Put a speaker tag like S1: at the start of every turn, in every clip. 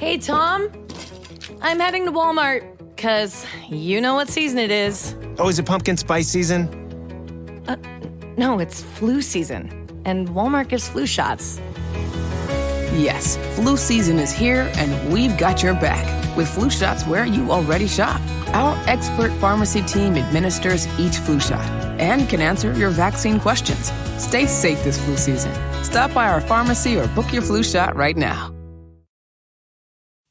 S1: Hey, Tom. I'm heading to Walmart, because you know what season it is.
S2: Oh, is it pumpkin spice season?
S1: No, it's flu season, and Walmart gives flu shots.
S3: Yes, flu season is here, and we've got your back with flu shots where you already shop. Our expert pharmacy team administers each flu shot and can answer your vaccine questions. Stay safe this flu season. Stop by our pharmacy or book your flu shot right now.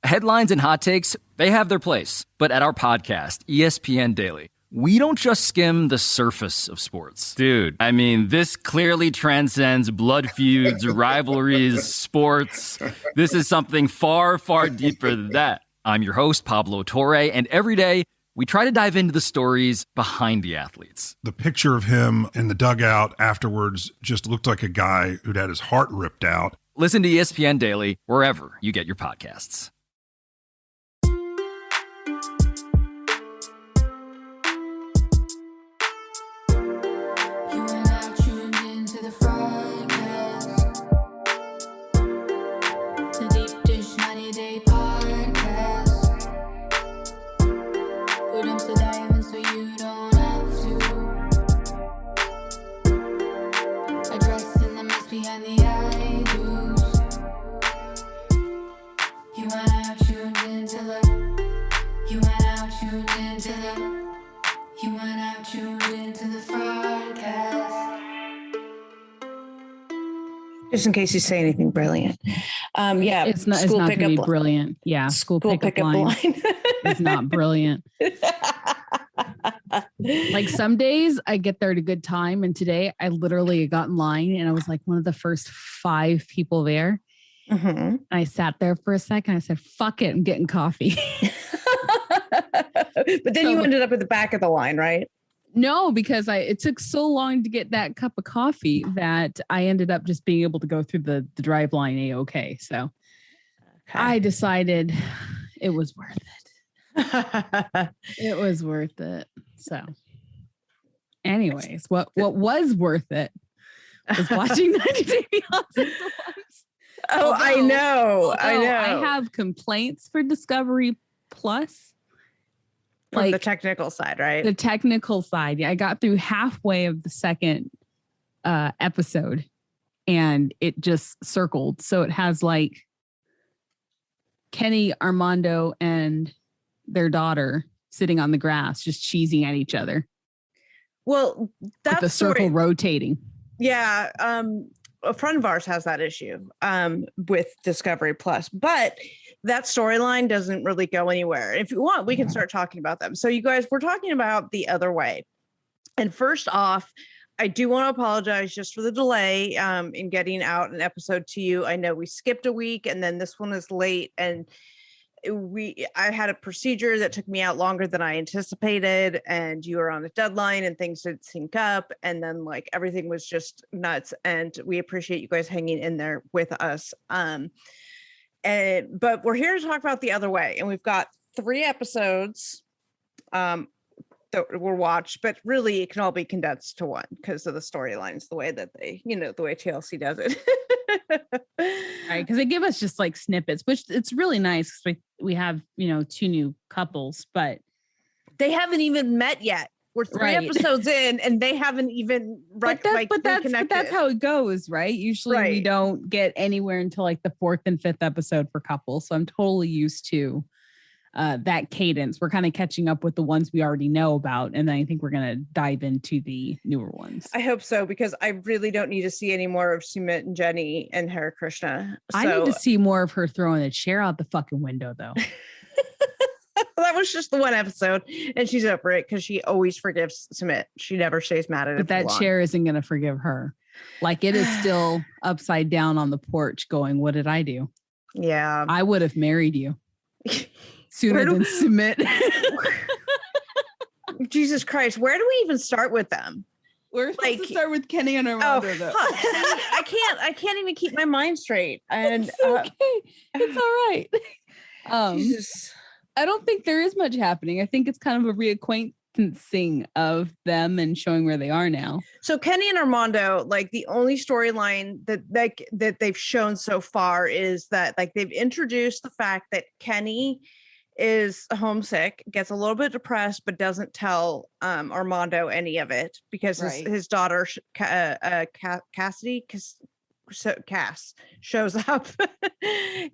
S4: Headlines and hot takes, they have their place. But at our podcast, ESPN Daily, we don't just skim the surface of sports. Dude, I mean, this clearly transcends blood feuds, rivalries, sports. This is something far, far deeper than that. I'm your host, Pablo Torre, and every day, we try to dive into the stories behind the athletes.
S5: The picture of him in the dugout afterwards just looked like a guy who'd had his heart ripped out.
S4: Listen to ESPN Daily wherever you get your podcasts.
S6: Just in case you say anything brilliant. Yeah,
S7: it's not going to be brilliant. Yeah, school pickup line is not brilliant. Like some days I get there at a good time, and today I literally got in line and I was like one of the first 5 people there. Mm-hmm. I sat there for a second. I said, "Fuck it, I'm getting coffee."
S6: But then you ended up at the back of the line, right?
S7: No, because it took so long to get that cup of coffee that I ended up just being able to go through the drive line A-okay. So I decided it was worth it. It was worth it. So anyways, what was worth it was watching 90 Day Fiance.
S6: Oh, I know.
S7: I have complaints for Discovery Plus.
S6: From the technical side, right?
S7: The technical side. Yeah, I got through halfway of the second episode and it just circled. So it has like Kenny, Armando, and their daughter sitting on the grass, just cheesing at each other.
S6: Well, that's
S7: the circle rotating.
S6: Yeah. A friend of ours has that issue with Discovery Plus, but that storyline doesn't really go anywhere. If you want, we can start talking about them. So you guys, we're talking about The Other Way. And first off, I do want to apologize just for the delay in getting out an episode to you. I know we skipped a week and then this one is late, and I had a procedure that took me out longer than I anticipated, and you were on a deadline and things didn't sync up, and then like everything was just nuts, and we appreciate you guys hanging in there with us. But we're here to talk about The Other Way, and we've got 3 episodes that were watched, but really it can all be condensed to one because of the storylines, the way that they, the way TLC does it.
S7: Right, because they give us just like snippets, which it's really nice because we have 2 new couples, but
S6: they haven't even met yet. We're 3 episodes in, and they haven't even
S7: but that's how it goes, right? Usually we don't get anywhere until like the 4th and 5th episode for couples. So I'm totally used to that cadence. We're kind of catching up with the ones we already know about, and then I think we're going to dive into the newer ones.
S6: I hope so, because I really don't need to see any more of Sumit and Jenny and Hare Krishna.
S7: I need to see more of her throwing a chair out the fucking window, though.
S6: That was just the one episode, and she's over it because she always forgives Sumit. She never stays mad at it.
S7: But that chair isn't going to forgive her. Like, it is still upside down on the porch going, "What did I do?"
S6: Yeah.
S7: I would have married you sooner than Sumit.
S6: Jesus Christ. Where do we even start with them?
S7: We're supposed to start with Kenny and Armando, though.
S6: I can't even keep my mind straight. And
S7: it's okay. It's all right.
S6: Jesus.
S7: I don't think there is much happening. I think it's kind of a distancing of them and showing where they are now.
S6: So Kenny and Armando, like the only storyline that they've shown so far is that like they've introduced the fact that Kenny is homesick, gets a little bit depressed, but doesn't tell Armando any of it because his daughter Cass shows up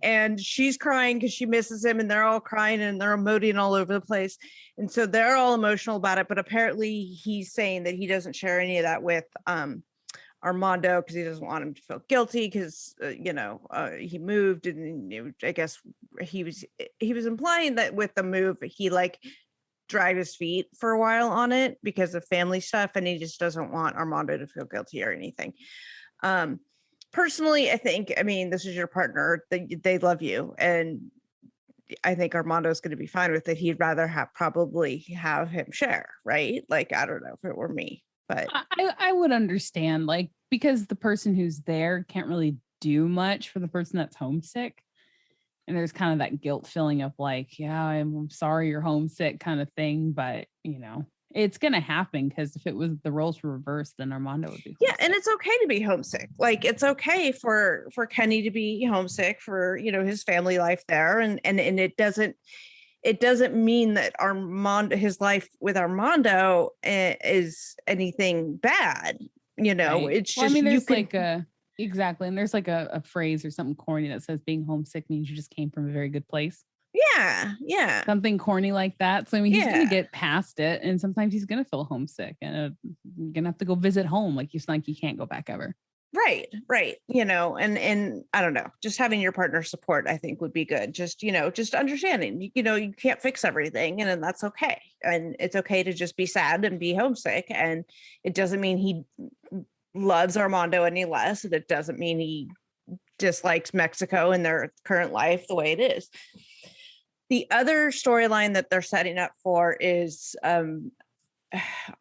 S6: and she's crying because she misses him, and they're all crying and they're emoting all over the place, and so they're all emotional about it. But apparently he's saying that he doesn't share any of that with Armando because he doesn't want him to feel guilty because he moved, and I guess he was implying that with the move he like dragged his feet for a while on it because of family stuff, and he just doesn't want Armando to feel guilty or anything. Personally, I think, this is your partner, they love you, and I think Armando's going to be fine with it. He'd rather probably have him share, right? Like, I don't know if it were me, but
S7: I would understand, like, because the person who's there can't really do much for the person that's homesick. And there's kind of that guilt feeling of like, yeah, I'm sorry you're homesick kind of thing. But, it's going to happen because if it was the roles were reversed, then Armando would be homesick.
S6: Yeah, and it's okay to be homesick. Like, it's okay for Kenny to be homesick for, his family life there. And it doesn't mean that his life with Armando is anything bad.
S7: Right.
S6: It's just,
S7: exactly. And there's like a phrase or something corny that says being homesick means you just came from a very good place.
S6: Yeah.
S7: Something corny like that. So he's going to get past it, and sometimes he's going to feel homesick, and you're going to have to go visit home. Like you can't go back ever.
S6: Right. And I don't know, just having your partner support, I think would be good. Just, just understanding, you can't fix everything, and then that's okay. And it's okay to just be sad and be homesick. And it doesn't mean he loves Armando any less. And it doesn't mean he dislikes Mexico and their current life the way it is. The other storyline that they're setting up for is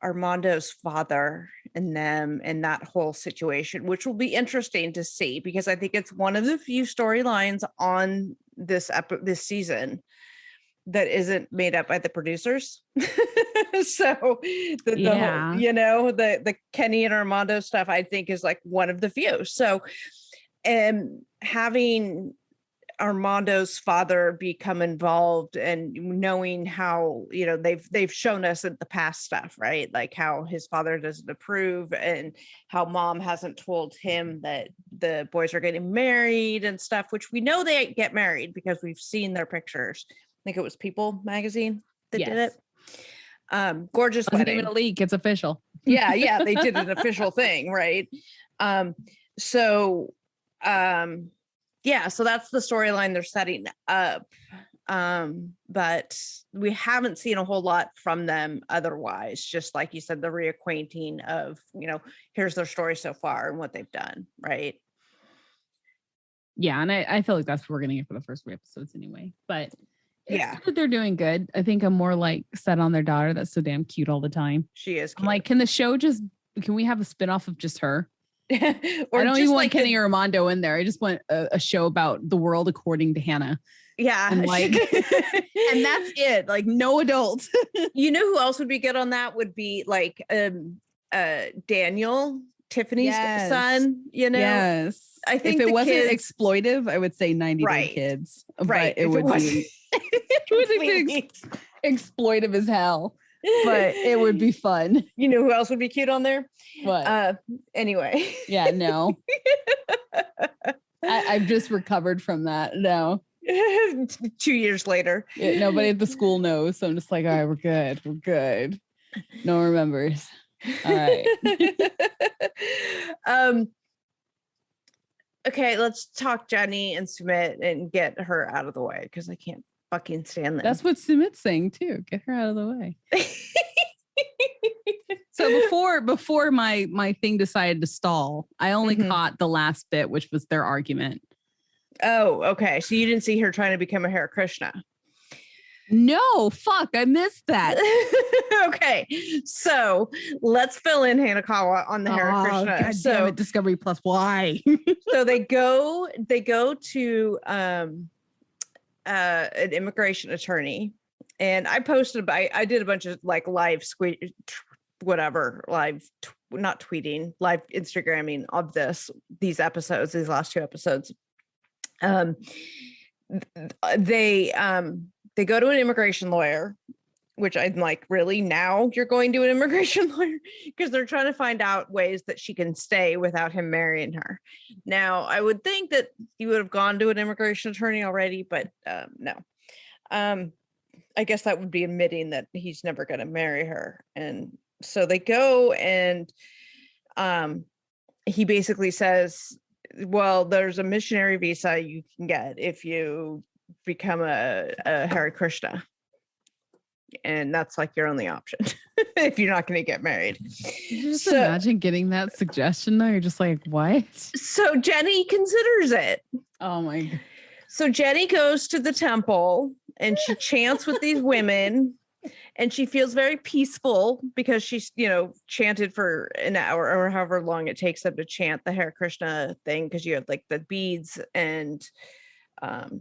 S6: Armando's father and them and that whole situation, which will be interesting to see because I think it's one of the few storylines on this season that isn't made up by the producers. So the Kenny and Armando stuff, I think, is like one of the few. So having Armando's father become involved and knowing how, they've shown us in the past stuff, right? Like how his father doesn't approve and how mom hasn't told him that the boys are getting married and stuff, which we know they get married because we've seen their pictures. I think it was People magazine that did it. Gorgeous wedding.
S7: Even a leak, it's official.
S6: Yeah, they did an official thing, right? So that's the storyline they're setting up. But we haven't seen a whole lot from them otherwise, just like you said, the reacquainting of, here's their story so far and what they've done, right?
S7: Yeah, and I feel like that's what we're going to get for the first 3 episodes anyway. But it's good, they're doing good. I think I'm more like set on their daughter that's so damn cute all the time.
S6: She is cute.
S7: I'm like, can we have a spinoff of just her?
S6: Or
S7: I don't even want Kenny or Armando in there. I just want a show about the world according to Hannah.
S6: Yeah.
S7: And like, and that's it. Like no adults.
S6: You know who else would be good on that would be like Daniel, Tiffany's son,
S7: Yes.
S6: I think
S7: if it wasn't exploitive, I would say 90 Day Kids.
S6: Right.
S7: But it would be exploitive as hell. But it would be fun.
S6: You know who else would be cute on there?
S7: What?
S6: Anyway.
S7: Yeah, no. I've just recovered from that. No.
S6: 2 years later.
S7: Yeah, nobody at the school knows. So I'm just like, all right, we're good. We're good. No one remembers. All right.
S6: Okay, let's talk Jenny and Sumit and get her out of the way because I can't fucking stand them.
S7: That's what Sumit's saying too. Get her out of the way. So before my thing decided to stall, I only caught the last bit, which was their argument.
S6: Oh, okay. So you didn't see her trying to become a Hare Krishna?
S7: No, fuck, I missed that.
S6: Okay, so let's fill in Hanekawa on the Hare Krishna.
S7: God damn it, Discovery Plus, why?
S6: So they go to an immigration attorney, And I posted, I did a bunch of like live not tweeting, live Instagramming of these episodes, these last 2 episodes. They go to an immigration lawyer, which I'm like, really? Now you're going to an immigration lawyer? Because they're trying to find out ways that she can stay without him marrying her. Now, I would think that you would have gone to an immigration attorney already, but no. I guess that would be admitting that he's never going to marry her. And so they go, and he basically says, well, there's a missionary visa you can get if you become a Hare Krishna. And that's like your only option if you're not going to get married.
S7: You just imagine getting that suggestion though. You're just like, what?
S6: So Jenny considers it.
S7: Oh my God.
S6: So Jenny goes to the temple and she chants with these women, and she feels very peaceful because she's, chanted for an hour or however long it takes them to chant the Hare Krishna thing. Because you have like the beads, and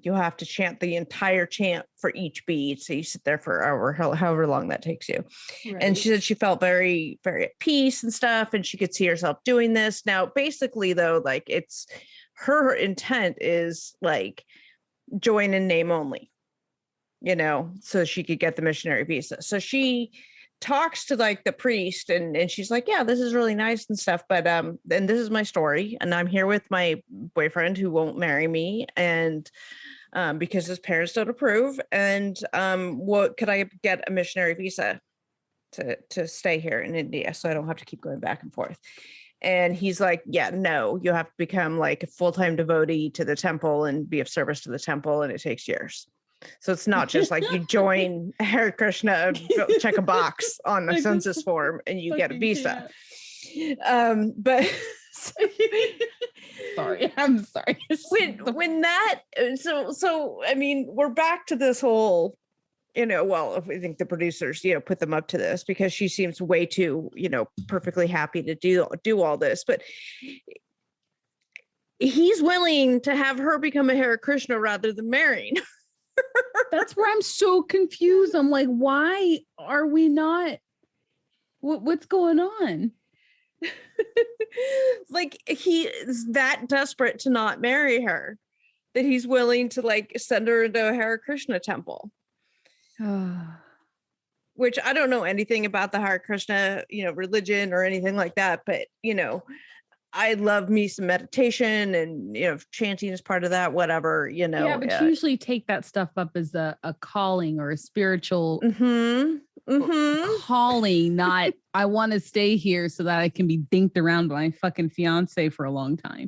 S6: you'll have to chant the entire chant for each bead. So you sit there for however long that takes you. Right. And she said she felt very, very at peace and stuff. And she could see herself doing this. Now, basically though, like it's her intent is like join in name only, so she could get the missionary visa. So she talks to like the priest, and she's like, yeah, this is really nice and stuff, but and this is my story, and I'm here with my boyfriend who won't marry me, and because his parents don't approve, and what could I get a missionary visa to stay here in India so I don't have to keep going back and forth? And he's like, yeah, no, you have to become like a full-time devotee to the temple and be of service to the temple, and it takes years. So it's not just like you join Hare Krishna, check a box on the census form, and you get a visa. But
S7: sorry, I'm sorry.
S6: When that, so I mean, we're back to this whole, well, I think the producers, put them up to this because she seems way too, perfectly happy to do all this, but he's willing to have her become a Hare Krishna rather than marrying.
S7: That's where I'm so confused. I'm like, why are we not? What's going on?
S6: Like he is that desperate to not marry her that he's willing to like send her into a Hare Krishna temple. Which I don't know anything about the Hare Krishna, religion or anything like that, but I love me some meditation, and chanting is part of that, whatever,
S7: Yeah, but you usually take that stuff up as a calling or a spiritual calling, not I want to stay here so that I can be dinked around by my fucking fiance for a long time.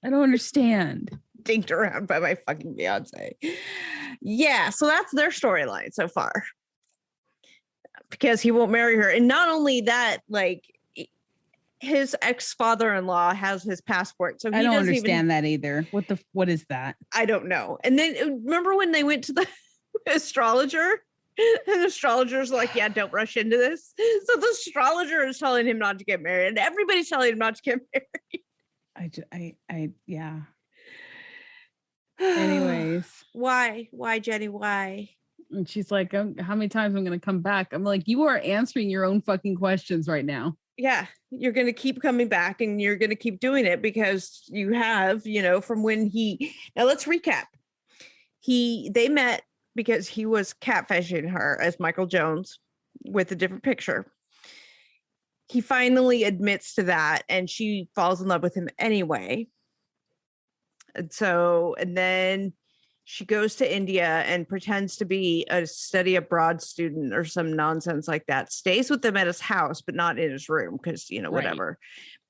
S7: I don't understand.
S6: Dinked around by my fucking fiance. Yeah, so that's their storyline so far. Because he won't marry her. And not only that, like his ex-father-in-law has his passport. So he
S7: I don't understand that either. What is that?
S6: I don't know. And then remember when they went to the astrologer? And the astrologer's like, yeah, don't rush into this. So the astrologer is telling him not to get married, and everybody's telling him not to get married.
S7: Yeah. Anyways.
S6: Why, Jenny? Why?
S7: And she's like, how many times I'm going to come back? I'm like, you are answering your own fucking questions right now.
S6: Yeah, you're going to keep coming back, and you're going to keep doing it because you have, from when now let's recap. They met because he was catfishing her as Michael Jones with a different picture. He finally admits to that, and she falls in love with him anyway. And then she goes to India and pretends to be a study abroad student or some nonsense like that, stays with them at his house, but not in his room because, whatever. Right.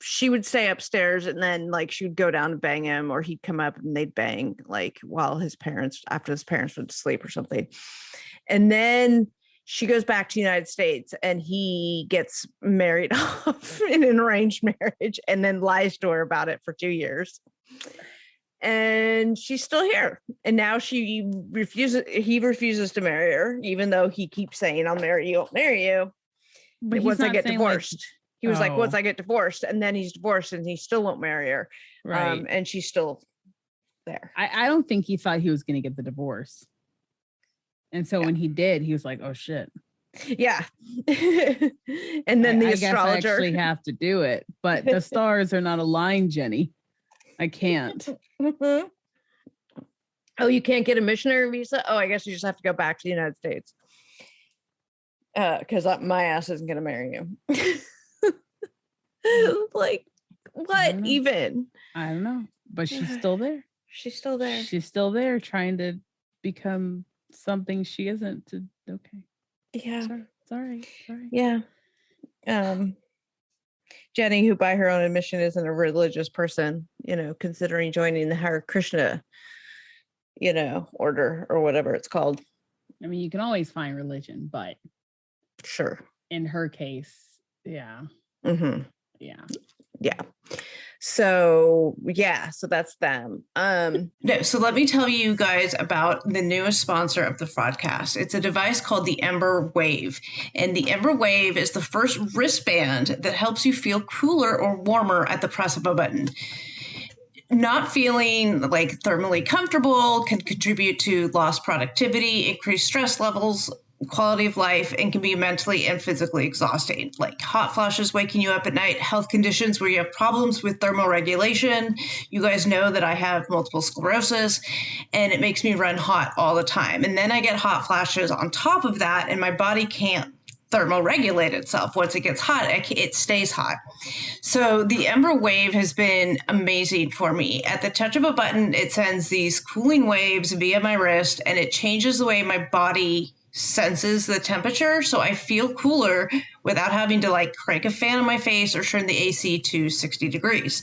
S6: She would stay upstairs, and then like she would go down and bang him, or he'd come up and they'd bang like after his parents went to sleep or something. And then she goes back to the United States, and he gets married off in an arranged marriage and then lies to her about it for 2 years. And she's still here. And now he refuses to marry her, even though he keeps saying, I'll marry you, I'll marry you. But once I get divorced, he was like, once I get divorced, and then he's divorced and he still won't marry her. Right. And she's still there.
S7: I don't think he thought he was going to get the divorce. And so when he did, he was like, oh shit.
S6: Yeah. And then the
S7: I guess I
S6: astrologer.
S7: actually have to do it, but the stars are not aligned, Jenny. I can't.
S6: Oh, you can't get a missionary visa? Oh, I guess you just have to go back to the United States. Because my ass isn't going to marry you. Like, what even?
S7: I don't know, but she's still there.
S6: She's still there.
S7: She's still there trying to become something she isn't. Okay.
S6: Yeah.
S7: Sorry.
S6: Yeah. Jenny, who by her own admission isn't a religious person, considering joining the Hare Krishna, order or whatever it's called.
S7: I mean, you can always find religion, but
S6: sure.
S7: In her case, yeah.
S6: Mm-hmm.
S7: Yeah.
S6: So that's them.
S8: No, so let me tell you guys about the newest sponsor of the Fraudcast. It's a device called the Ember Wave. And the Ember Wave is the first wristband that helps you feel cooler or warmer at the press of a button. Not feeling like thermally comfortable can contribute to lost productivity, increased stress levels, quality of life, and can be mentally and physically exhausting, like hot flashes waking you up at night, health conditions where you have problems with thermoregulation. You guys know that I have multiple sclerosis and it makes me run hot all the time. And then I get hot flashes on top of that and my body can't thermoregulate itself. Once it gets hot, it stays hot. So the Ember Wave has been amazing for me. At the touch of a button, it sends these cooling waves via my wrist and it changes the way my body senses the temperature, so I feel cooler without having to crank a fan on my face or turn the AC to 60 degrees.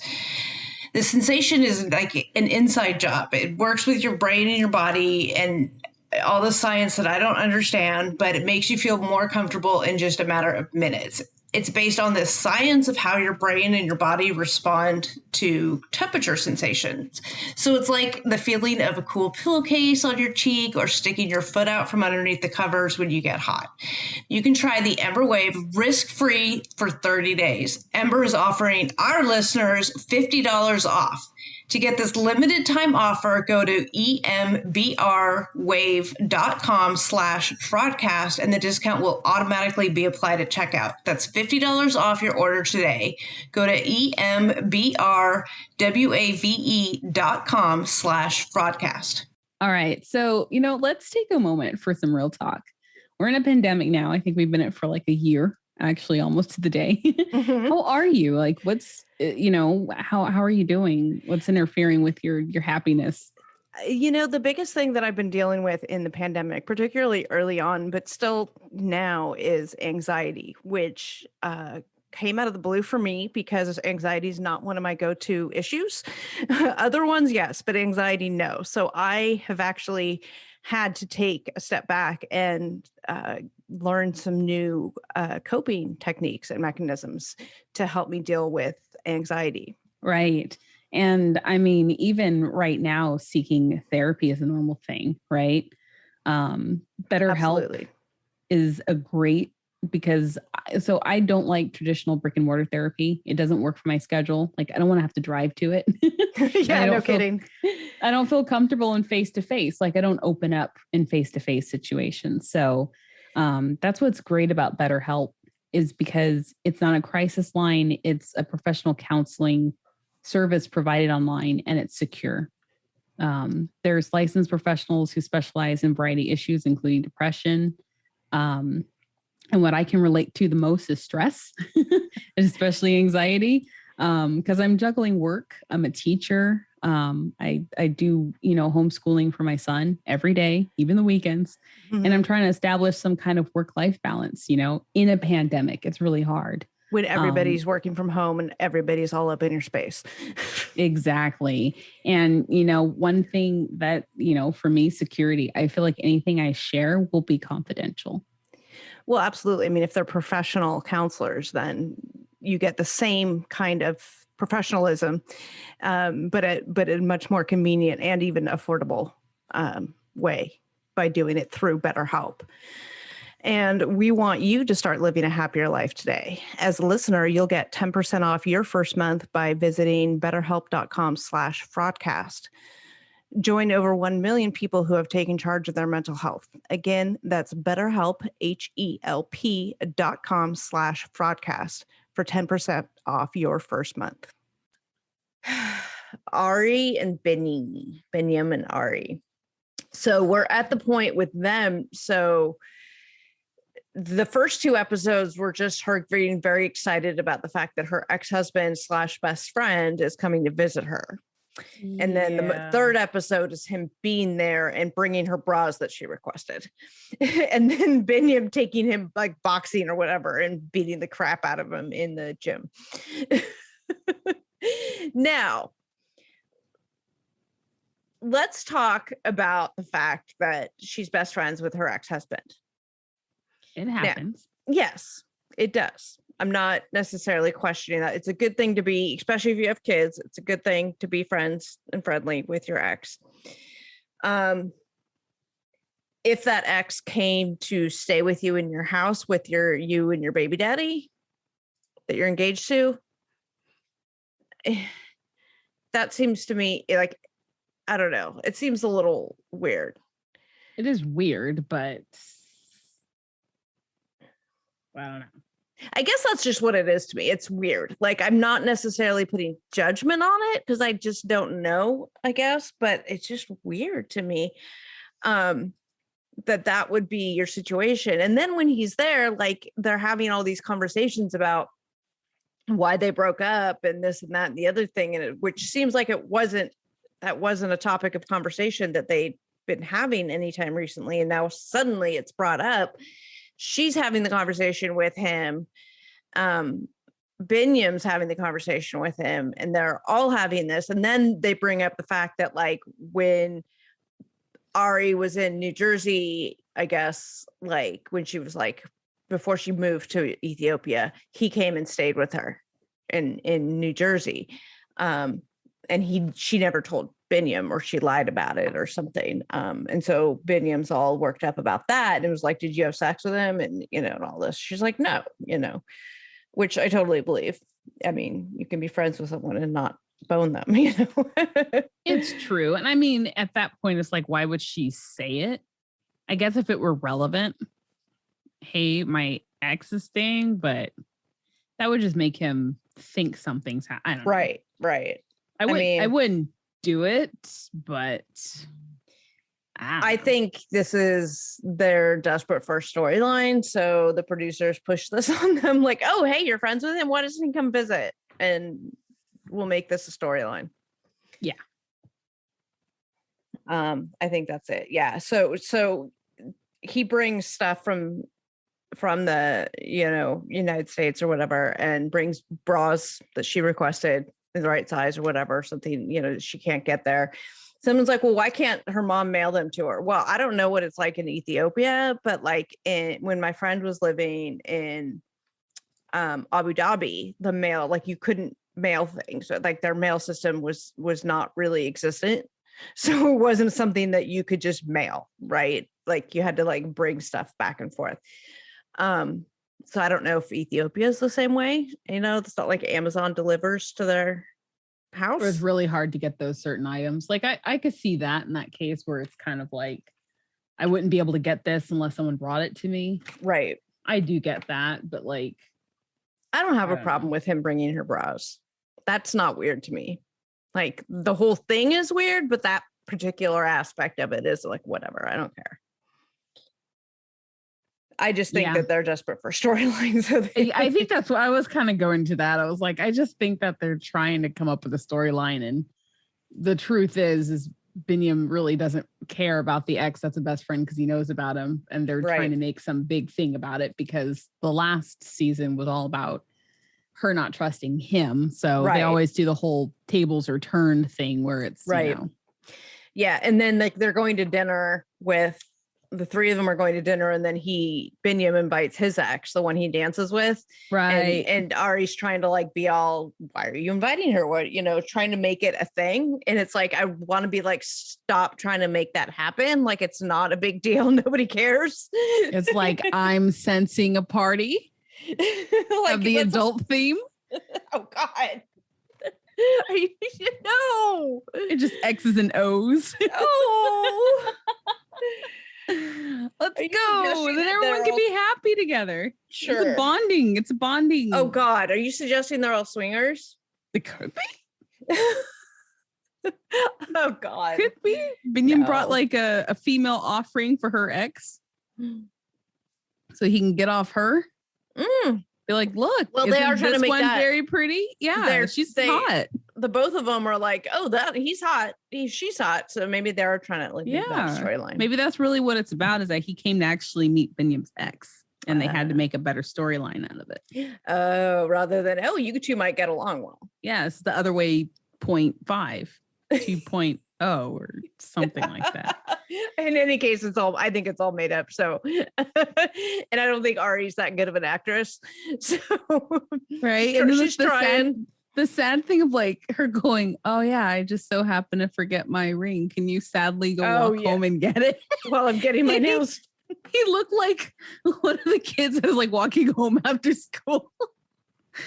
S8: The sensation is like an inside job. It works with your brain and your body and all the science that I don't understand, but it makes you feel more comfortable in just a matter of minutes. It's based on the science of how your brain and your body respond to temperature sensations. So it's like the feeling of a cool pillowcase on your cheek or sticking your foot out from underneath the covers when you get hot. You can try the Ember Wave risk-free for 30 days. Ember is offering our listeners $50 off. To get this limited time offer, go to embrwave.com/fraudcast and the discount will automatically be applied at checkout. That's $50 off your order today. Go to embrwave.com/fraudcast.
S7: All right. So, let's take a moment for some real talk. We're in a pandemic now. I think we've been in it for a year, actually almost to the day. Mm-hmm. How are you? What's, how are you doing? What's interfering with your happiness?
S6: The biggest thing that I've been dealing with in the pandemic, particularly early on, but still now, is anxiety, which came out of the blue for me because anxiety is not one of my go-to issues. Other ones, yes, but anxiety, no. So I have actually had to take a step back and learn some new coping techniques and mechanisms to help me deal with anxiety.
S7: Right. And I mean, even right now, seeking therapy is a normal thing, right? BetterHelp is a great, because I don't like traditional brick and mortar therapy. It doesn't work for my schedule. I don't want to have to drive to it.
S6: Yeah, no kidding.
S7: I don't feel comfortable in face-to-face. I don't open up in face-to-face situations. So that's what's great about BetterHelp, is because it's not a crisis line. It's a professional counseling service provided online, and it's secure. There's licensed professionals who specialize in a variety of issues, including depression. And what I can relate to the most is stress, especially anxiety, because I'm juggling work. I'm a teacher. I do, homeschooling for my son every day, even the weekends. Mm-hmm. And I'm trying to establish some kind of work-life balance, in a pandemic. It's really hard.
S6: When everybody's working from home and everybody's all up in your space.
S7: Exactly. And, one thing that, for me, security, I feel like anything I share will be confidential.
S6: Well, absolutely. I mean, if they're professional counselors, then you get the same kind of professionalism, but a much more convenient and even affordable way by doing it through BetterHelp. And we want you to start living a happier life today. As a listener, you'll get 10% off your first month by visiting betterhelp.com/fraudcast. Join over 1 million people who have taken charge of their mental health. Again, that's BetterHelp, HELP.com/Fraudcast for 10% off your first month. Ari and Binyam and Ari. So we're at the point with them. So the first 2 episodes were just her being very excited about the fact that her ex-husband / best friend is coming to visit her. And then the third episode is him being there and bringing her bras that she requested. And then Binyam taking him like boxing or whatever and beating the crap out of him in the gym. Now, let's talk about the fact that she's best friends with her ex-husband.
S7: It happens.
S6: Now, yes, it does. I'm not necessarily questioning that. It's a good thing to be, especially if you have kids, it's a good thing to be friends and friendly with your ex. If that ex came to stay with you in your house with you and your baby daddy that you're engaged to, that seems to me like, I don't know. It seems a little weird.
S7: It is weird, but I don't know.
S6: I guess that's just what it is to me. It's weird. Like, I'm not necessarily putting judgment on it because I just don't know, I guess, but it's just weird to me that would be your situation. And then when he's there, like, they're having all these conversations about why they broke up and this and that and the other thing, and which seems like that wasn't a topic of conversation that they'd been having anytime recently. And now suddenly it's brought up. She's having the conversation with him. Binyam's having the conversation with him, and they're all having this. And then they bring up the fact that, like, when Ari was in New Jersey, I guess, like when she was like, before she moved to Ethiopia, he came and stayed with her in New Jersey. And she never told Binyam, or she lied about it or something. And so Binyam's all worked up about that. And it was like, did you have sex with him? And, and all this. She's like, no, which I totally believe. I mean, you can be friends with someone and not bone them,
S7: It's true. And I mean, at that point, it's like, why would she say it? I guess if it were relevant, hey, my ex is staying, but that would just make him think something's I don't know.
S6: Right.
S7: I wouldn't do it, but
S6: I think this is their desperate for storyline. So the producers push this on them, like, oh, hey, you're friends with him. Why doesn't he come visit? And we'll make this a storyline.
S7: Yeah.
S6: I think that's it. Yeah. So he brings stuff from the, United States or whatever, and brings bras that she requested in the right size or whatever, something, she can't get there. Someone's like, well, why can't her mom mail them to her? Well, I don't know what it's like in Ethiopia, but like when my friend was living in Abu Dhabi, the mail, like you couldn't mail things. Like their mail system was not really existent. So it wasn't something that you could just mail, right? Like you had to like bring stuff back and forth. So I don't know if Ethiopia is the same way. It's not like Amazon delivers to their house.
S7: It's really hard to get those certain items. Like I could see that in that case where it's kind of like, I wouldn't be able to get this unless someone brought it to me.
S6: Right.
S7: I do get that, but like,
S6: I don't have a problem with him bringing her bras. That's not weird to me. Like the whole thing is weird, but that particular aspect of it is like, whatever. I don't care. I just think that they're desperate for storylines. So
S7: I think that's what I was kind of going to that. I was like, I just think that they're trying to come up with a storyline. And the truth is Binyam really doesn't care about the ex that's a best friend because he knows about him. And they're trying to make some big thing about it because the last season was all about her not trusting him. So they always do the whole tables are turned thing where it's,
S6: Yeah. And then like they're going to dinner with the three of them are going to dinner, and then Binyam invites his ex, the one he dances with.
S7: Right.
S6: And Ari's trying to like be all, why are you inviting her? What, trying to make it a thing. And it's like, I want to be like, stop trying to make that happen. Like, it's not a big deal. Nobody cares.
S7: It's like, I'm sensing a party
S6: like
S7: of the adult theme.
S6: Oh God. You no.
S7: It just X's and O's.
S6: Oh.
S7: Let's
S6: Are you
S7: go.
S6: suggesting
S7: Then
S6: that
S7: everyone
S6: they're
S7: can
S6: all-
S7: be happy together.
S6: Sure.
S7: It's a bonding. It's a bonding.
S6: Oh God, are you suggesting they're all swingers?
S7: It could be.
S6: Oh God.
S7: Could be. Binion brought
S6: No.
S7: like a female offering for her ex. So he can get off her.
S6: Mm.
S7: Be like, look.
S6: Well, they
S7: isn't
S6: are trying to
S7: this
S6: make
S7: one
S6: that-
S7: very pretty. Yeah, she's hot.
S6: The both of them are like, oh, that he's hot. She's hot. So maybe they're trying to like make that storyline.
S7: Maybe that's really what it's about, is that he came to actually meet Binion's ex and they had to make a better storyline out of it.
S6: Oh, rather than, oh, you two might get along well.
S7: Yeah, it's the other way 0.5, 2.0 or something like that.
S6: In any case, I think it's all made up. So, and I don't think Ari's that good of an actress. So,
S7: Right.
S6: Sure,
S7: And then
S6: she's trying.
S7: The sad thing of like her going, oh yeah, I just so happen to forget my ring. Can you sadly go walk home and get it?
S6: While I'm getting my nails.
S7: He looked like one of the kids that was like walking home after school.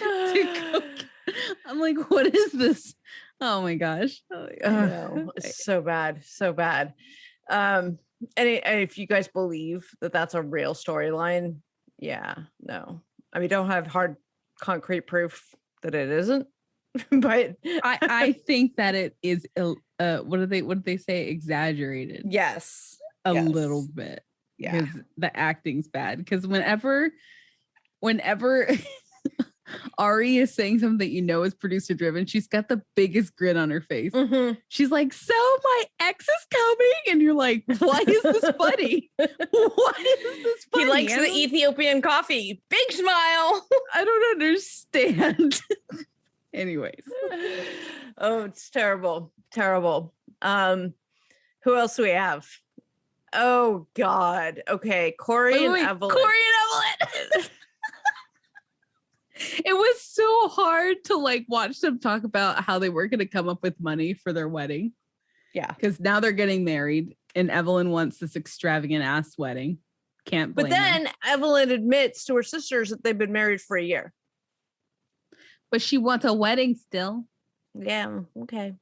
S7: I'm like, what is this? Oh my gosh.
S6: I know. It's so bad. So bad. And if you guys believe that that's a real storyline, yeah, no. I mean, don't have hard, concrete proof that it isn't, but
S7: I think that it is. What did they say? Exaggerated.
S6: Yes,
S7: a little bit.
S6: Yeah,
S7: because the acting's bad. Because whenever Ari is saying something is producer driven, she's got the biggest grin on her face.
S6: Mm-hmm.
S7: She's like, so my ex is coming, and you're like, why is this funny? Why is this funny?
S6: He likes the Ethiopian coffee. Big smile.
S7: I don't understand. Anyways.
S6: Oh, it's terrible. Terrible. Who else do we have? Oh God. Okay. Corey and Evelyn.
S7: Corey and Evelyn. It was so hard to like watch them talk about how they were going to come up with money for their wedding.
S6: Yeah.
S7: Because now they're getting married and Evelyn wants this extravagant ass wedding. Can't blame
S6: But then Evelyn admits to her sisters that they've been married for a year.
S7: But she wants a wedding still.
S6: Yeah. Okay.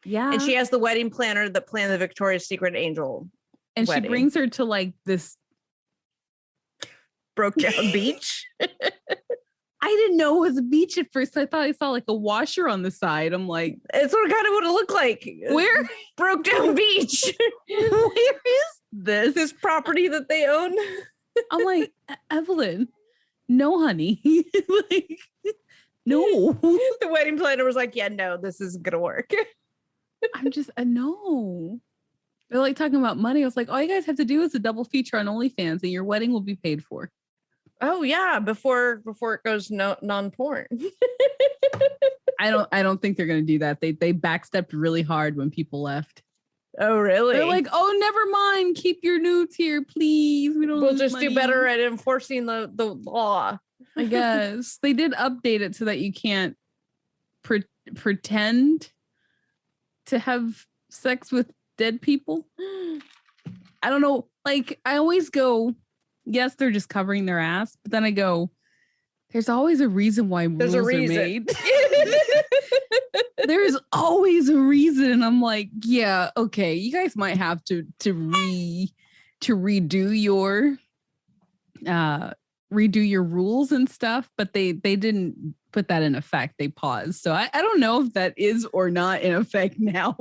S7: Yeah.
S6: And she has the wedding planner that planned the Victoria's Secret Angel.
S7: And
S6: wedding.
S7: She brings her to like this
S6: broke down beach.
S7: I didn't know it was a beach at first. I thought I saw like a washer on the side. I'm like,
S6: it's what kind of what it looked like.
S7: Where?
S6: Broke down beach.
S7: Where is
S6: this property that they own?
S7: I'm like, Evelyn, no, honey. Like, no.
S6: The wedding planner was like, yeah, no, this isn't gonna work.
S7: I'm just no. They're like talking about money. I was like, all you guys have to do is a double feature on OnlyFans and your wedding will be paid for.
S6: Oh yeah, before it goes non-porn.
S7: I don't think they're gonna do that. They backstepped really hard when people left.
S6: Oh really?
S7: They're like, oh, never mind. Keep your nudes here, please.
S6: We'll just do better at enforcing the law.
S7: I guess they did update it so that you can't pretend to have sex with dead people. I don't know. Like I always go, yes, they're just covering their ass, but then I go, there's always a reason why rules are made. There's always a reason. And I'm like, yeah, okay, you guys might have to redo your rules and stuff, but they didn't put that in effect. They paused. So I don't know if that is or not in effect now,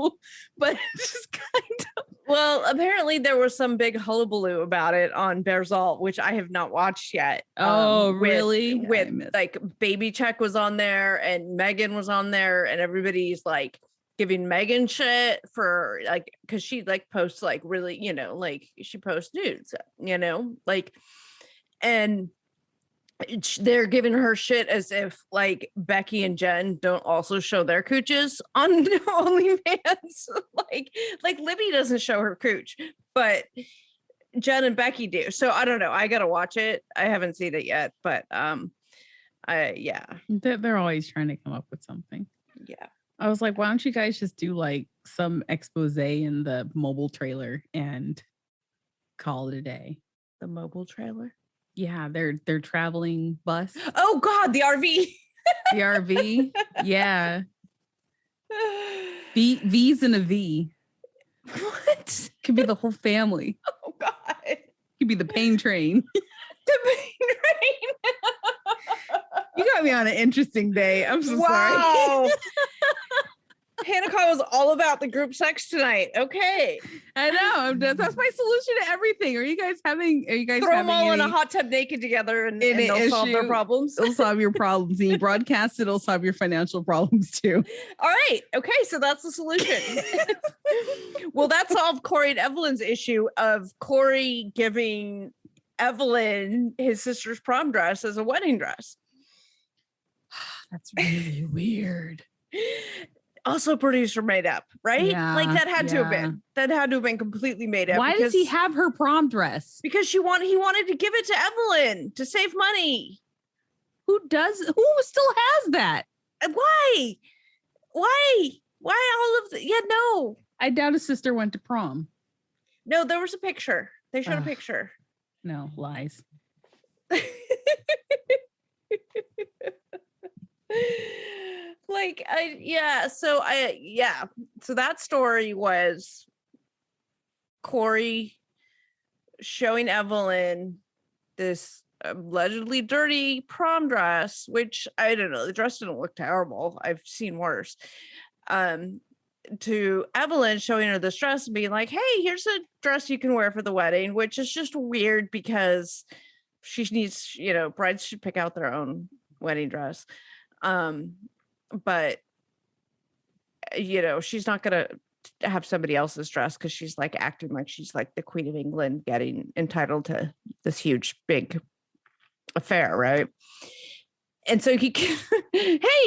S7: but it's just kind of.
S6: Well, apparently there was some big hullabaloo about it on Bearzalt, which I have not watched yet.
S7: Oh, really?
S6: With like Baby Check was on there and Megan was on there and everybody's like giving Megan shit for like, cause she like posts like really, like she posts nudes, like, and they're giving her shit as if like Becky and Jen don't also show their cooches on OnlyFans. like Libby doesn't show her cooch, but Jen and Becky do. So I don't know. I gotta watch it. I haven't seen it yet, but
S7: they're always trying to come up with something.
S6: Yeah.
S7: I was like, why don't you guys just do like some expose in the mobile trailer and call it a day?
S6: The mobile trailer?
S7: Yeah, their traveling bus.
S6: Oh God, the RV.
S7: The RV. Yeah. V's and a V.
S6: What?
S7: Could be the whole family.
S6: Oh God.
S7: Could be the pain train.
S6: The pain train.
S7: You got me on an interesting day. I'm so
S6: Wow.
S7: sorry.
S6: Hanekawa was all about the group sex tonight. Okay.
S7: I know. That's my solution to everything. Are you guys
S6: Throw them
S7: having
S6: all in
S7: any-
S6: a hot tub naked together and
S7: any
S6: they'll solve their
S7: issue?
S6: problems.
S7: It'll solve your problems. And you broadcast it, it'll solve your financial problems too.
S6: All right. Okay. So that's the solution. Well, that solved Corey and Evelyn's issue of Corey giving Evelyn his sister's prom dress as a wedding dress.
S7: That's really weird.
S6: Also producer made up, right?
S7: Yeah,
S6: Like that had to have
S7: yeah.
S6: been. That had to have been completely made up.
S7: Why does he have her prom dress?
S6: Because he wanted to give it to Evelyn to save money.
S7: Who still has that?
S6: Why? Why all of the no.
S7: I doubt his sister went to prom.
S6: No, there was a picture. They showed a
S7: Ugh.
S6: picture.
S7: No, lies.
S6: So that story was Corey showing Evelyn this allegedly dirty prom dress, which I don't know, the dress didn't look terrible. I've seen worse. To Evelyn showing her this dress and being like, hey, here's a dress you can wear for the wedding, which is just weird because she needs, brides should pick out their own wedding dress. But she's not gonna have somebody else's dress because she's like acting like she's like the Queen of England getting entitled to this huge big affair, right? And so hey,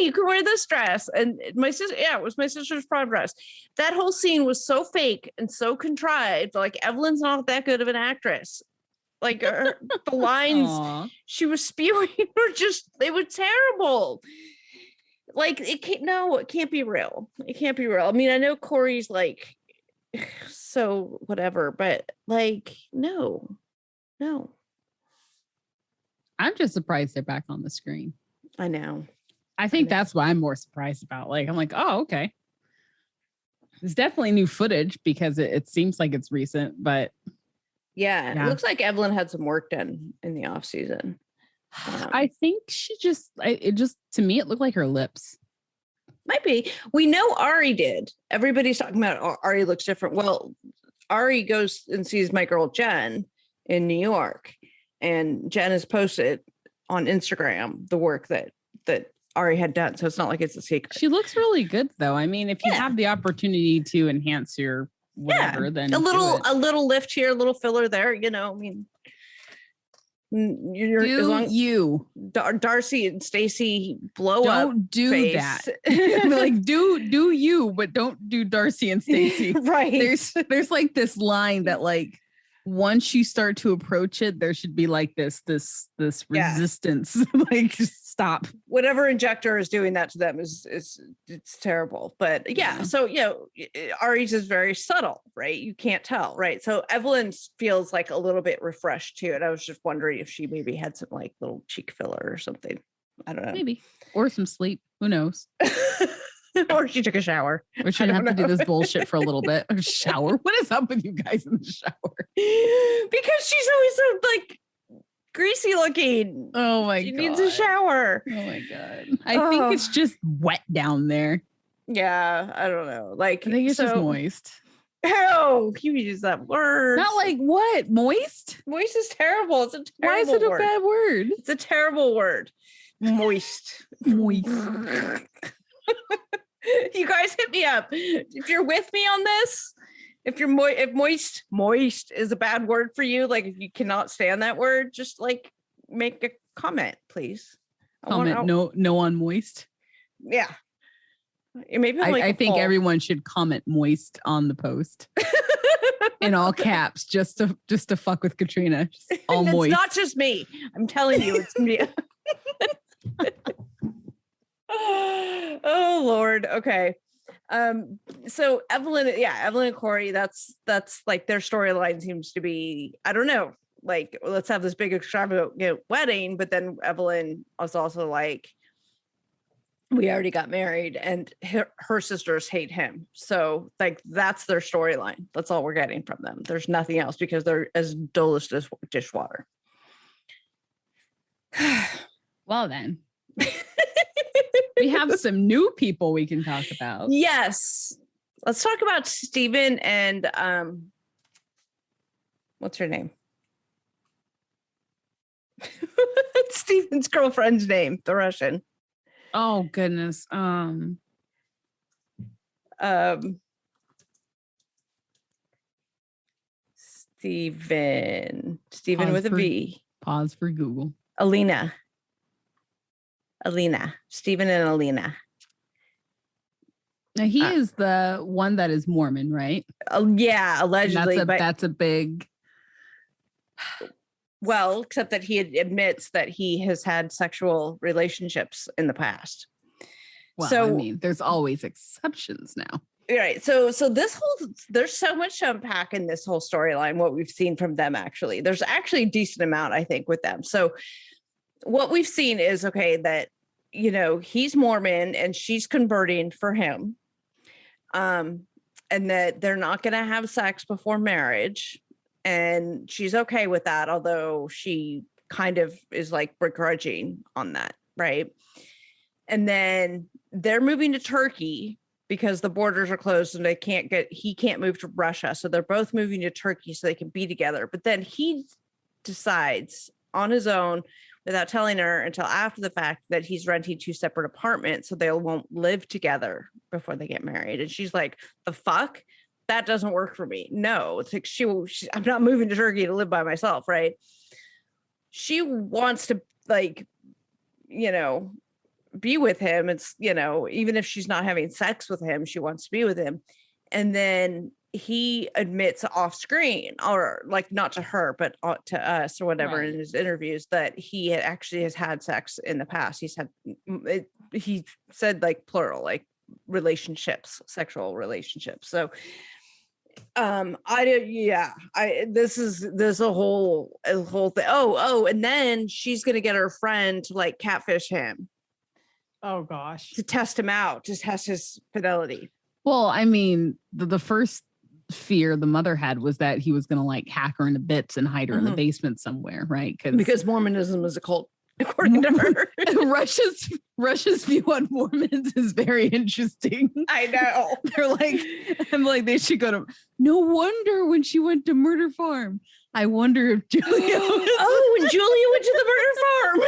S6: you can wear this dress. And my sister, it was my sister's prom dress. That whole scene was so fake and so contrived. Like Evelyn's not that good of an actress. Like the lines
S7: Aww.
S6: she was spewing they were terrible. Like it can't be real. It can't be real. I mean, I know Corey's like, so whatever, but like, no.
S7: I'm just surprised they're back on the screen.
S6: I know.
S7: I think that's what I'm more surprised about. Like, I'm like, oh, okay. It's definitely new footage because it seems like it's recent, but
S6: Yeah. It looks like Evelyn had some work done in the off season.
S7: I think she to me, it looked like her lips.
S6: Might be. We know Ari did. Everybody's talking about Ari looks different. Well, Ari goes and sees my girl Jen in New York, and Jen has posted on Instagram the work that Ari had done. So it's not like it's a secret.
S7: She looks really good, though. I mean, if you have the opportunity to enhance your whatever, then
S6: a little lift here, a little filler there. I mean, Darcy and Stacy blow up.
S7: Don't do
S6: face.
S7: that. Like do you, but don't do Darcy and Stacy.
S6: Right.
S7: There's like this line that like once you start to approach it, there should be like this resistance. Like just stop.
S6: Whatever injector is doing that to them is it's terrible. But so Ari's is very subtle, right? You can't tell, right? So Evelyn feels like a little bit refreshed too. And I was just wondering if she maybe had some like little cheek filler or something. I don't know.
S7: Maybe. Or some sleep. Who knows?
S6: Or she took a shower.
S7: Or she didn't have to do this bullshit for a little bit. A shower. What is up with you guys in the shower?
S6: Because she's always so like greasy looking.
S7: Oh my god.
S6: She needs a shower.
S7: Oh my god. I think it's just wet down there.
S6: Yeah, I don't know. Like
S7: I think it's just moist.
S6: Oh, you use that word.
S7: Not like what? Moist?
S6: Moist is terrible. It's a terrible
S7: Why is it
S6: word.
S7: a bad word?
S6: It's a terrible word. Moist.
S7: Moist.
S6: You guys hit me up if you're with me on this. If you're moist is a bad word for you, like if you cannot stand that word, just like make a comment, please.
S7: Comment no on moist.
S6: Yeah. Maybe
S7: I think everyone should comment moist on the post in all caps, just to fuck with Katrina. Just all moist.
S6: It's not just me. I'm telling you, it's me. Oh Lord. Okay. So Evelyn and Corey, that's like their storyline seems to be, I don't know, like let's have this big extravagant wedding, but then Evelyn was also like, we already got married, and her sisters hate him. So like that's their storyline. That's all we're getting from them. There's nothing else because they're as dull as dishwater.
S7: Well then. We have some new people we can talk about.
S6: Yes. Let's talk about Steven and what's her name? Steven's girlfriend's name, the Russian.
S7: Oh goodness.
S6: Steven with a V.
S7: Pause for Google.
S6: Alina. Steven and Alina.
S7: Now he is the one that is Mormon, right?
S6: Yeah, allegedly.
S7: That's a big.
S6: Well, except that he admits that he has had sexual relationships in the past.
S7: Well, so, I mean, there's always exceptions now.
S6: Right. So there's so much to unpack in this whole storyline, what we've seen from them, actually. There's actually a decent amount, I think, with them. So what we've seen is, okay, that, you know, he's Mormon and she's converting for him. And that they're not going to have sex before marriage. And she's okay with that, although she kind of is like begrudging on that, right? And then they're moving to Turkey because the borders are closed and he can't move to Russia. So they're both moving to Turkey so they can be together. But then he decides on his own, without telling her until after the fact, that he's renting 2 separate apartments so they won't live together before they get married. And she's like, the fuck? That doesn't work for me. No, it's like I'm not moving to Turkey to live by myself, right? She wants to, like, you know, be with him. It's, you know, even if she's not having sex with him, she wants to be with him. And then he admits off screen, or like not to her, but to us or whatever, right, in his interviews, that he has had sex in the past. He said like plural, like relationships, sexual relationships. So this is a whole thing. And then she's gonna get her friend to like catfish him.
S7: Oh gosh.
S6: To test him out, to test his fidelity. Well,
S7: I mean, the first fear the mother had was that he was gonna like hack her into bits and hide her in the basement somewhere, right?
S6: Because Mormonism is a cult, according to her.
S7: Russia's view on Mormons is very interesting.
S6: I know.
S7: I'm like, they should go to. No wonder when she went to Murder Farm. I wonder if Julia.
S6: When Julia went to the Murder Farm.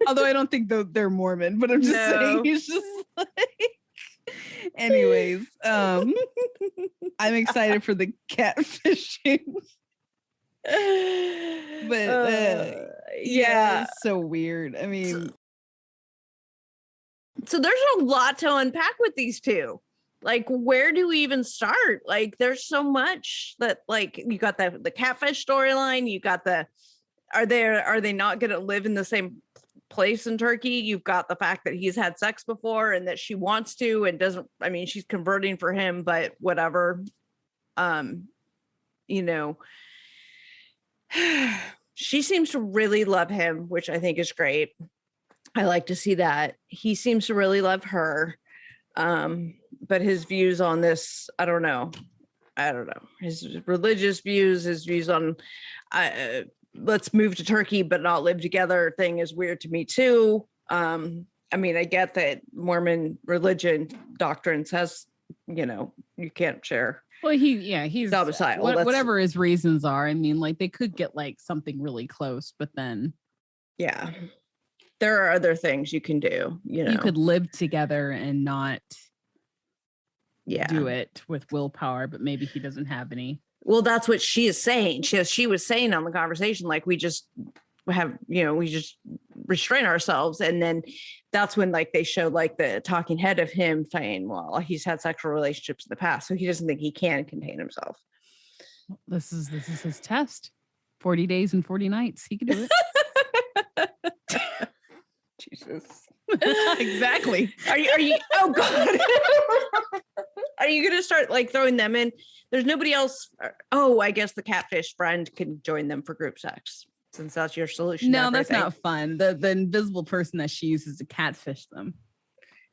S7: Although I don't think they're Mormon, but I'm just saying, he's just like. Anyways, I'm excited for the catfishing. But yeah, it's so weird. I mean,
S6: so there's a lot to unpack with these two. Like, where do we even start? Like, there's so much that, like, you got the catfish storyline. You got are they not going to live in the same place in Turkey? You've got the fact that he's had sex before and that she wants to and doesn't. I mean, she's converting for him, but whatever. You know. She seems to really love him, which I think is great. I like to see that. He seems to really love her. But his views on this, I don't know. His religious views, his views on let's move to Turkey but not live together thing is weird to me too. I mean, I get that Mormon religion doctrine says, you know, you can't share.
S7: Well, he's
S6: domicile.
S7: Whatever his reasons are. I mean, like, they could get like something really close, but then
S6: yeah, there are other things you can do. You know,
S7: you could live together and not do it with willpower, but maybe he doesn't have any.
S6: Well, that's what she is saying. She was saying on the conversation, like, we just restrain ourselves. And then that's when, like, they showed like the talking head of him saying, well, he's had sexual relationships in the past, so he doesn't think he can contain himself.
S7: This is his test. 40 days and 40 nights. He can do it.
S6: Jesus.
S7: Exactly.
S6: Are you oh God. Are you gonna start like throwing them in? There's nobody else. Oh, I guess the catfish friend can join them for group sex, since that's your solution.
S7: No, that's not fun. The invisible person that she uses to catfish them.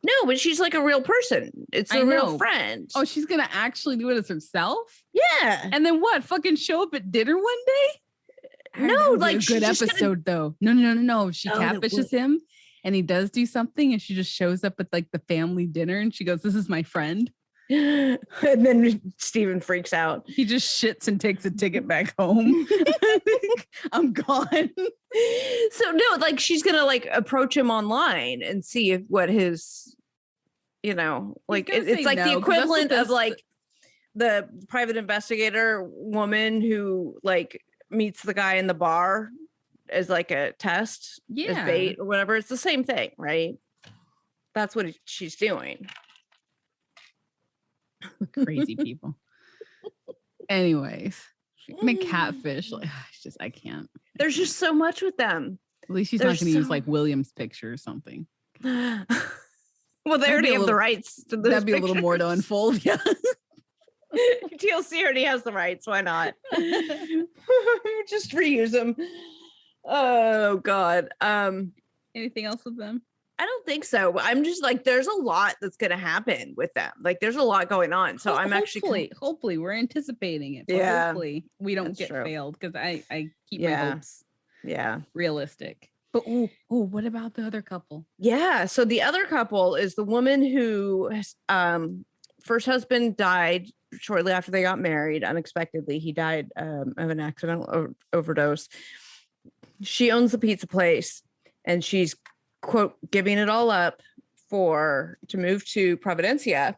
S6: No, but she's like a real person. It's a real friend.
S7: Oh, she's gonna actually do it as herself?
S6: Yeah.
S7: And then what? Fucking show up at dinner one day?
S6: No, like
S7: a good episode though. No. She catfishes him and he does do something and she just shows up at like the family dinner and she goes, "This is my friend."
S6: And then Steven freaks out.
S7: He just shits and takes a ticket back home. I'm gone.
S6: So no, like she's gonna like approach him online and see if what his, like it's like the equivalent of like the private investigator woman who like meets the guy in the bar as like a test, as bait or whatever. It's the same thing, right? That's what she's doing.
S7: Crazy people. Anyways, catfish. Like, I can't.
S6: There's just so much with them.
S7: At least she's not going to use like William's picture or something.
S6: Well, they already have the rights to this.
S7: That'd be a little more to unfold. Yeah.
S6: TLC already has the rights. Why not? Just reuse them. Oh God.
S7: Anything else with them?
S6: I don't think so. I'm just like, there's a lot that's going to happen with them. Like, there's a lot going on. So I'm
S7: hopefully we're anticipating it. But hopefully we don't get failed because I keep my hopes realistic. But what about the other couple?
S6: Yeah. So the other couple is the woman who first husband died shortly after they got married. Unexpectedly, he died of an accidental overdose. She owns the pizza place and she's, quote, giving it all up to move to Providencia,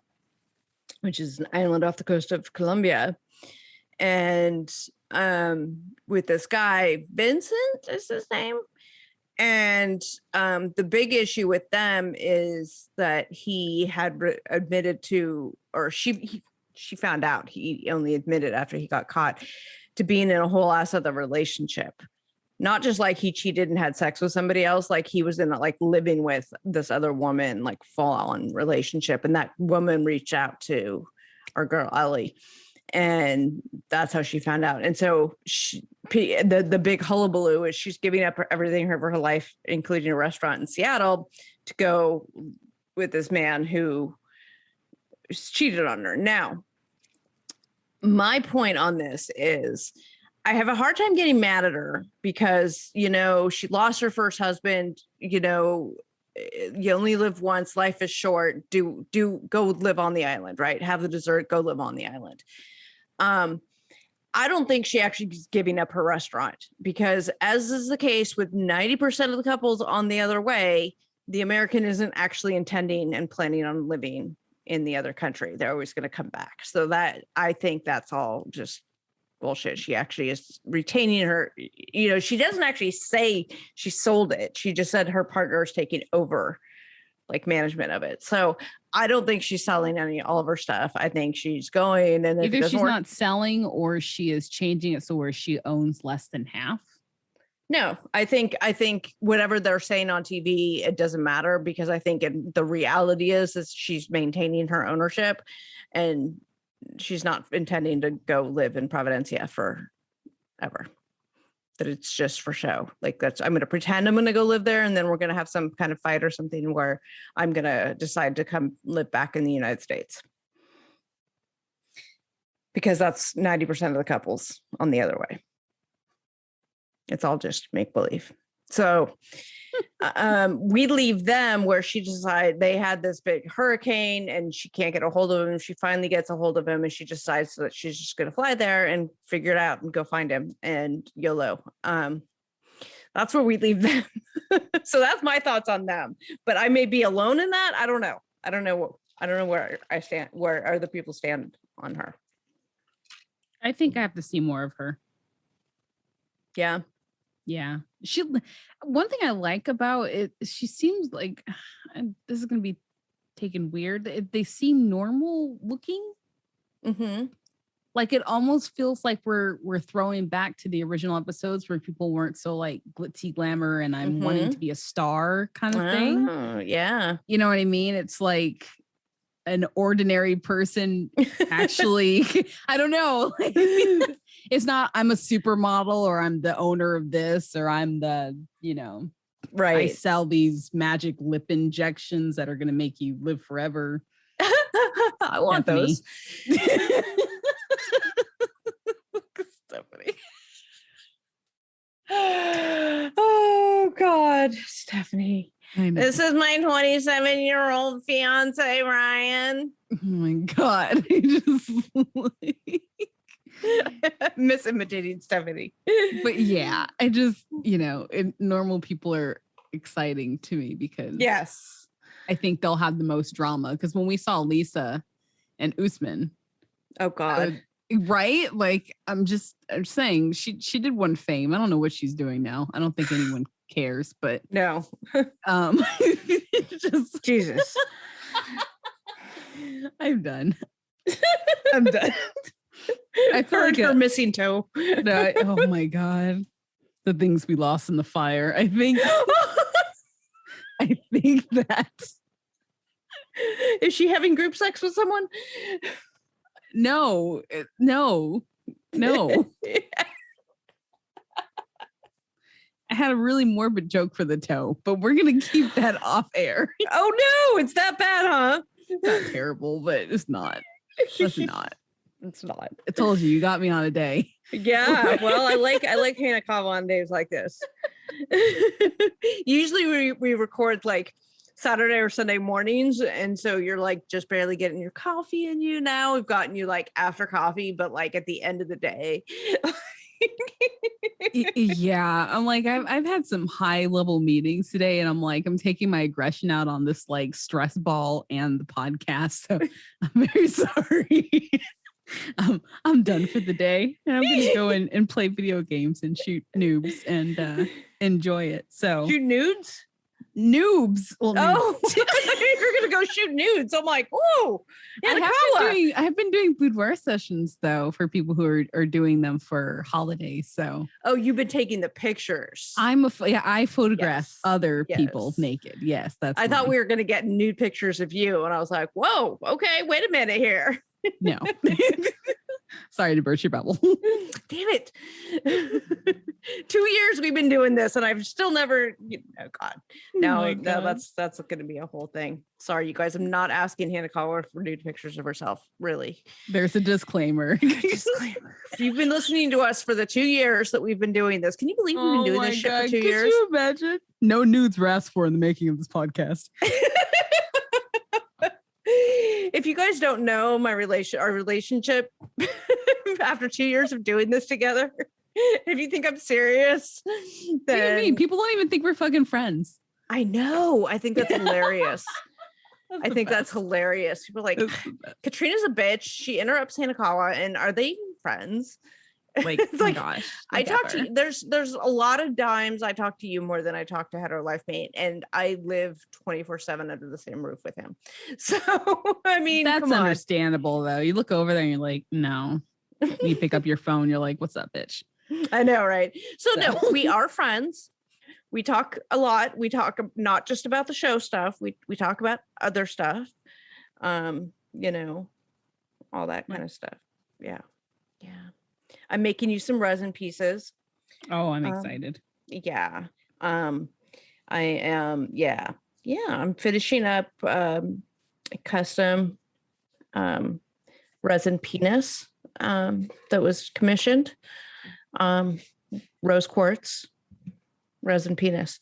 S6: which is an island off the coast of Colombia. And with this guy, Vincent is his name. And the big issue with them is that he had admitted to, or she found out, he only admitted after he got caught, to being in a whole ass other relationship. Not just like he cheated and had sex with somebody else, like he was in like living with this other woman, like full on relationship. And that woman reached out to our girl, Ellie. And that's how she found out. And so the big hullabaloo is she's giving up everything of her life, including a restaurant in Seattle, to go with this man who cheated on her. Now, my point on this is I have a hard time getting mad at her because, she lost her first husband. You only live once. Life is short. Do go live on the island, right? Have the dessert, go live on the island. I don't think she actually is giving up her restaurant because, as is the case with 90% of the couples on the other way, the American isn't actually intending and planning on living in the other country. They're always going to come back. So I think that's all just bullshit. She actually is retaining her, she doesn't actually say she sold it. She just said her partner is taking over like management of it. So I don't think she's selling all of her stuff. I think she's going, and
S7: either she's not selling or she is changing it so where she owns less than half.
S6: No, I think whatever they're saying on TV, it doesn't matter because I think the reality is she's maintaining her ownership and she's not intending to go live in Providencia forever. That it's just for show. Like I'm going to pretend I'm going to go live there. And then we're going to have some kind of fight or something where I'm going to decide to come live back in the United States. Because that's 90% of the couples on the other way. It's all just make believe. So we leave them where she decided they had this big hurricane and she can't get a hold of him. She finally gets a hold of him and she decides that she's just going to fly there and figure it out and go find him and YOLO. That's where we leave them. So that's my thoughts on them, but I may be alone in that. I don't know. I don't know where I stand. Where other people stand on her.
S7: I think I have to see more of her.
S6: Yeah.
S7: Yeah. One thing I like about it, she seems like, this is going to be taken weird. They seem normal looking.
S6: Mm-hmm.
S7: Like it almost feels like we're throwing back to the original episodes where people weren't so like glitzy glamour and I'm wanting to be a star kind of thing.
S6: Oh, yeah.
S7: You know what I mean? It's like an ordinary person actually, I don't know. It's not, I'm a supermodel or I'm the owner of this or I'm the, I sell these magic lip injections that are going to make you live forever.
S6: I want those.
S7: Stephanie.
S6: Oh God, Stephanie. This is my 27-year-old fiance, Ryan.
S7: Oh my God. I just
S6: misimitating Stephanie.
S7: But yeah, I just, normal people are exciting to me because
S6: yes,
S7: I think they'll have the most drama. Because when we saw Lisa and Usman,
S6: oh God,
S7: right? Like I'm saying she did one fame. I don't know what she's doing now. I don't think anyone cares, but
S6: no,
S7: just
S6: Jesus.
S7: I'm done.
S6: I feel like her missing toe.
S7: Oh my God, the things we lost in the fire. I think that
S6: is she having group sex with someone?
S7: No. I had a really morbid joke for the toe, but we're going to keep that off air.
S6: Oh no, it's that bad, huh?
S7: It's not terrible, but it's not. It's not.
S6: It's not.
S7: I told you got me on a day.
S6: Yeah, well, I like Hanekawa on days like this. Usually we record like Saturday or Sunday mornings, and so you're like just barely getting your coffee in you now. We've gotten you like after coffee, but like at the end of the day.
S7: Yeah, I'm like I've had some high level meetings today, and I'm like I'm taking my aggression out on this like stress ball and the podcast. So I'm very sorry. I'm done for the day, and I'm gonna go and play video games and shoot noobs and enjoy it. So
S6: shoot nudes.
S7: Noobs. Well,
S6: you're gonna go shoot nudes. I'm like, whoa.
S7: I have been doing boudoir sessions though for people who are doing them for holidays. So
S6: you've been taking the pictures.
S7: I photograph other people naked. Yes, that's.
S6: I thought we were gonna get nude pictures of you, and I was like, whoa, okay, wait a minute here.
S7: No. Sorry to burst your bubble.
S6: Damn it. 2 years we've been doing this, and I've still never, oh God. No, that's going to be a whole thing. Sorry, you guys. I'm not asking Hanekawa for nude pictures of herself. Really.
S7: There's a disclaimer.
S6: Disclaimer. If you've been listening to us for the 2 years that we've been doing this, can you believe we've been doing this shit for 2 years?
S7: Could you imagine? No nudes were asked for in the making of this podcast.
S6: If you guys don't know our relationship after 2 years of doing this together, if you think I'm serious, then
S7: what do you mean? People don't even think we're fucking friends.
S6: I know. I think that's hilarious. I think that's hilarious. People are like, Katrina's a bitch. She interrupts Hanekawa, and are they even friends?
S7: Like, oh my gosh.
S6: I talk to you. There's a lot of times I talk to you more than I talk to Hetero Life Mate, and I live 24/7 under the same roof with him. So I mean,
S7: that's understandable though. You look over there and you're like, no. You pick up your phone, you're like, what's up, bitch?
S6: I know, right? So no, we are friends. We talk a lot. We talk not just about the show stuff. We talk about other stuff. All that kind of stuff. Yeah. Yeah. I'm making you some resin pieces.
S7: Oh, I'm excited.
S6: Yeah. I am. Yeah. Yeah. I'm finishing up a custom resin penis that was commissioned. Rose quartz resin penis.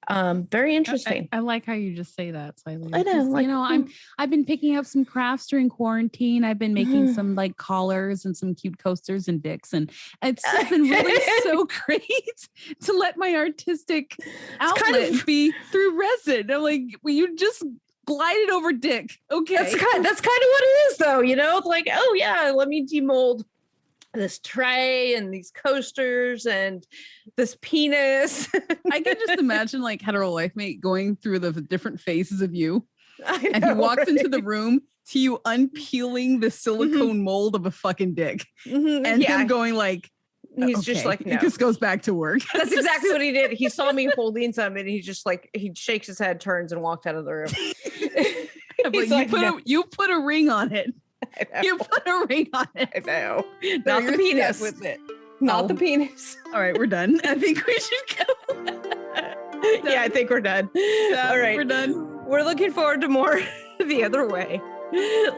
S6: Very interesting.
S7: I like how you just say that slightly.
S6: I know.
S7: I've been picking up some crafts during quarantine. I've been making some like collars and some cute coasters and dicks, and it's been really so great to let my artistic outlet be through resin. I'm like, you just glided over dick. Okay,
S6: that's kind of what it is, though. It's like, oh yeah, let me demold this tray and these coasters and this penis.
S7: I can just imagine like Hetero Life Mate going through the different phases of you. And he walks into the room to you unpeeling the silicone mold of a fucking dick. And then going like,
S6: he's just like, no.
S7: He just goes back to work.
S6: That's exactly what he did. He saw me holding some, and he just like, he shakes his head, turns, and walked out of the room.
S7: You put a ring on it. You put a ring on it.
S6: I know. Not the penis.
S7: With it.
S6: Not the penis.
S7: All right, we're done. I think we should go.
S6: Yeah, I think we're done. All right.
S7: We're done.
S6: We're looking forward to more The Other Way.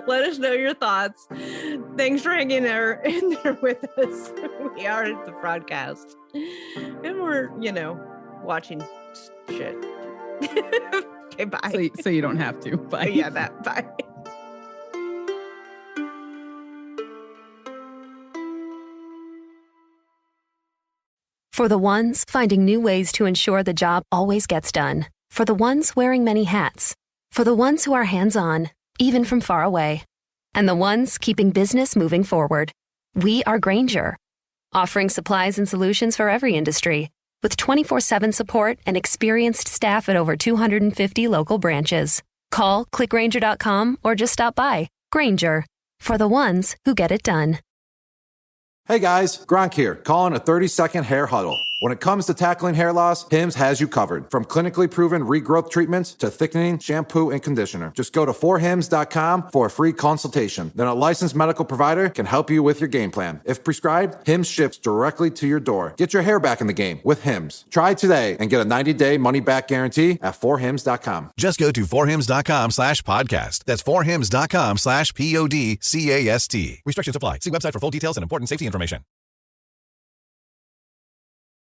S6: Let us know your thoughts. Thanks for hanging there in there with us. We are at the Fraudcast. And we're, watching shit. Okay, bye.
S7: So you don't have to. Bye.
S6: Yeah, bye.
S9: For the ones finding new ways to ensure the job always gets done. For the ones wearing many hats. For the ones who are hands-on, even from far away. And the ones keeping business moving forward. We are Grainger, offering supplies and solutions for every industry, with 24/7 support and experienced staff at over 250 local branches. Call, clickgrainger.com, or just stop by. Grainger, for the ones who get it done.
S10: Hey guys, Gronk here, calling a 30-second hair huddle. When it comes to tackling hair loss, Hims has you covered. From clinically proven regrowth treatments to thickening shampoo and conditioner. Just go to 4hims.com for a free consultation. Then a licensed medical provider can help you with your game plan. If prescribed, Hims ships directly to your door. Get your hair back in the game with Hims. Try today and get a 90-day money-back guarantee at 4hims.com.
S11: Just go to 4hims.com/podcast. That's 4hims.com/PODCAST. Restrictions apply. See website for full details and important safety information.